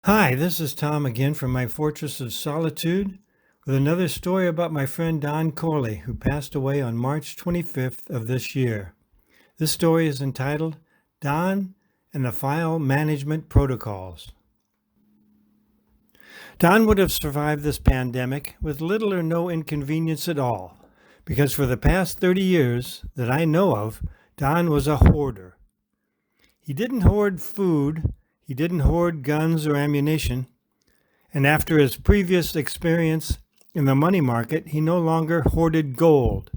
Hi, this is Tom again from my Fortress of Solitude with another story about my friend Don Corley, who passed away on March 25th of this year. This story is entitled Don and the File Management Protocols. Don would have survived this pandemic with little or no inconvenience at all, because for the past 30 years that I know of, Don was a hoarder. He didn't hoard food, he didn't hoard guns or ammunition, and after his previous experience in the money market, he no longer hoarded gold.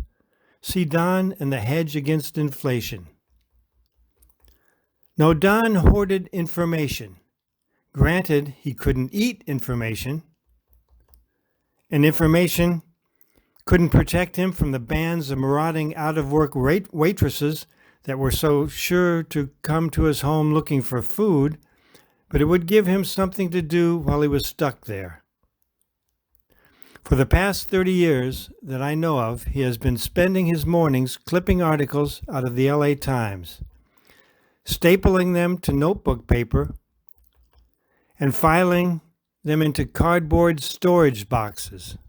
See Don and the hedge against inflation. No, Don hoarded information. Granted, he couldn't eat information, and information couldn't protect him from the bands of marauding out-of-work waitresses that were so sure to come to his home looking for food, but it would give him something to do while he was stuck there. For the past 30 years that I know of, he has been spending his mornings clipping articles out of the LA Times, stapling them to notebook paper, and filing them into cardboard storage boxes.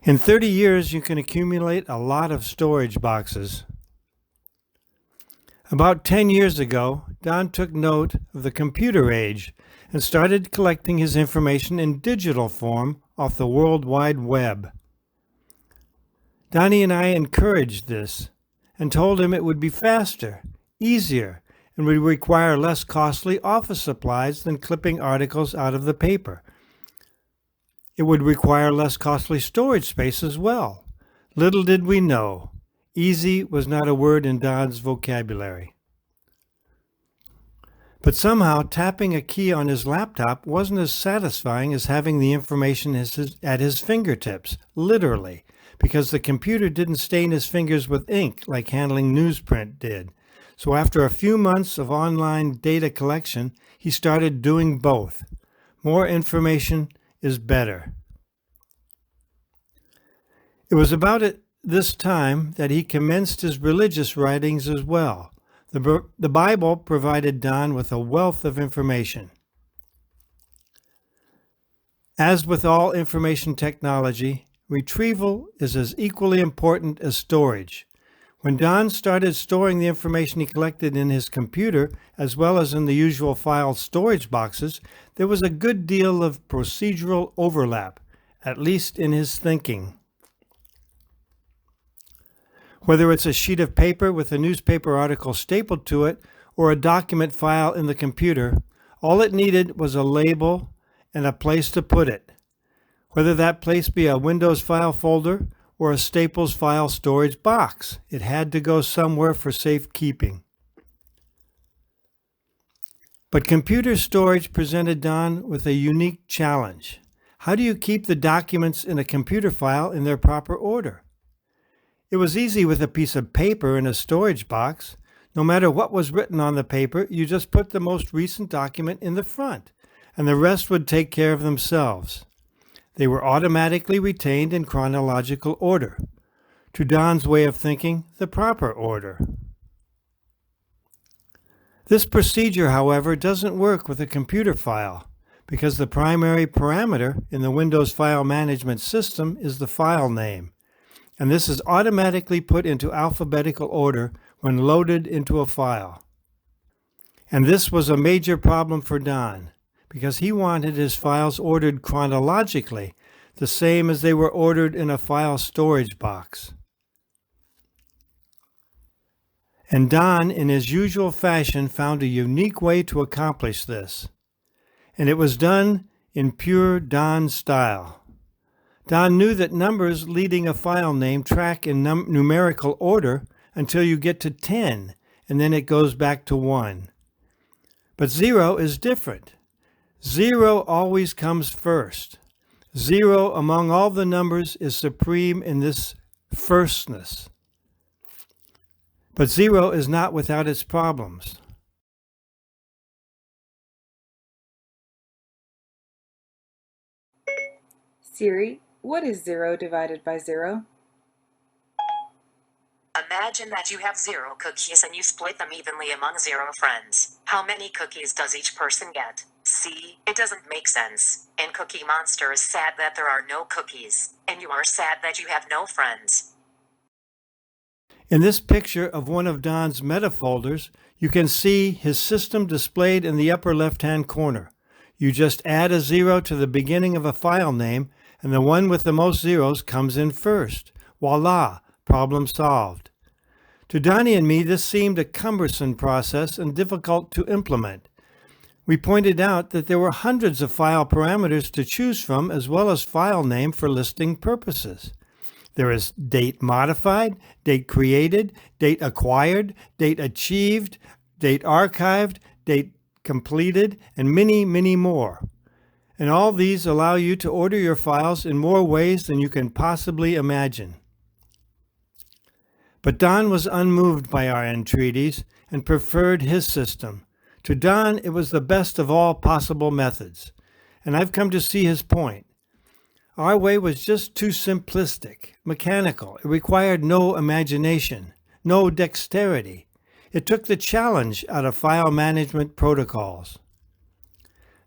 In 30 years, you can accumulate a lot of storage boxes. About 10 years ago, Don took note of the computer age and started collecting his information in digital form off the World Wide Web. Donnie and I encouraged this and told him it would be faster, easier, and would require less costly office supplies than clipping articles out of the paper. It would require less costly storage space as well. Little did we know, easy was not a word in Don's vocabulary. But somehow tapping a key on his laptop wasn't as satisfying as having the information at his fingertips, literally, because the computer didn't stain his fingers with ink like handling newsprint did. So after a few months of online data collection, he started doing both. More information is better. It was about this time that he commenced his religious writings as well. The Bible provided Don with a wealth of information. As with all information technology, retrieval is as equally important as storage. When Don started storing the information he collected in his computer, as well as in the usual file storage boxes, there was a good deal of procedural overlap, at least in his thinking. Whether it's a sheet of paper with a newspaper article stapled to it or a document file in the computer, all it needed was a label and a place to put it. Whether that place be a Windows file folder or a Staples file storage box, it had to go somewhere for safekeeping. But computer storage presented Don with a unique challenge. How do you keep the documents in a computer file in their proper order? It was easy with a piece of paper in a storage box. No matter what was written on the paper, you just put the most recent document in the front, and the rest would take care of themselves. They were automatically retained in chronological order. To Don's way of thinking, the proper order. This procedure, however, doesn't work with a computer file, because the primary parameter in the Windows file management system is the file name, and this is automatically put into alphabetical order when loaded into a file. And this was a major problem for Don, because he wanted his files ordered chronologically, the same as they were ordered in a file storage box. And Don, in his usual fashion, found a unique way to accomplish this. And it was done in pure Don style. Don knew that numbers leading a file name track in numerical order until you get to 10, and then it goes back to 1. But 0 is different. 0 always comes first. 0 among all the numbers is supreme in this firstness. But 0 is not without its problems. Siri, what is 0 divided by 0? A Imagine that you have 0 cookies and you split them evenly among 0 friends. How many cookies does each person get? See, it doesn't make sense. And Cookie Monster is sad that there are no cookies, and you are sad that you have no friends. In this picture of one of Don's metafolders, you can see his system displayed in the upper left-hand corner. You just add a 0 to the beginning of a file name, and the one with the most zeros comes in first. Voila! Problem solved. To Donnie and me, this seemed a cumbersome process and difficult to implement. We pointed out that there were hundreds of file parameters to choose from, as well as file name for listing purposes. There is date modified, date created, date acquired, date achieved, date archived, date completed, and many, many more. And all these allow you to order your files in more ways than you can possibly imagine. But Don was unmoved by our entreaties and preferred his system. To Don, it was the best of all possible methods, and I've come to see his point. Our way was just too simplistic, mechanical. It required no imagination, no dexterity. It took the challenge out of file management protocols.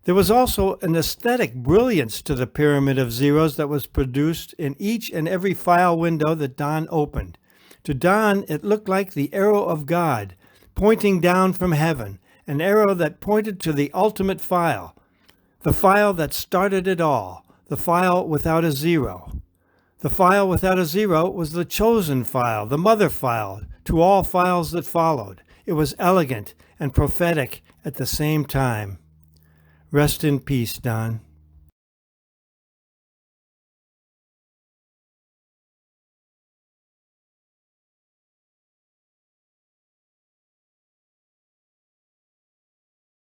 There was also an aesthetic brilliance to the pyramid of zeros that was produced in each and every file window that Don opened. To Don, it looked like the arrow of God, pointing down from heaven, an arrow that pointed to the ultimate file, the file that started it all, the file without a zero. The file without a zero was the chosen file, the mother file, to all files that followed. It was elegant and prophetic at the same time. Rest in peace, Don.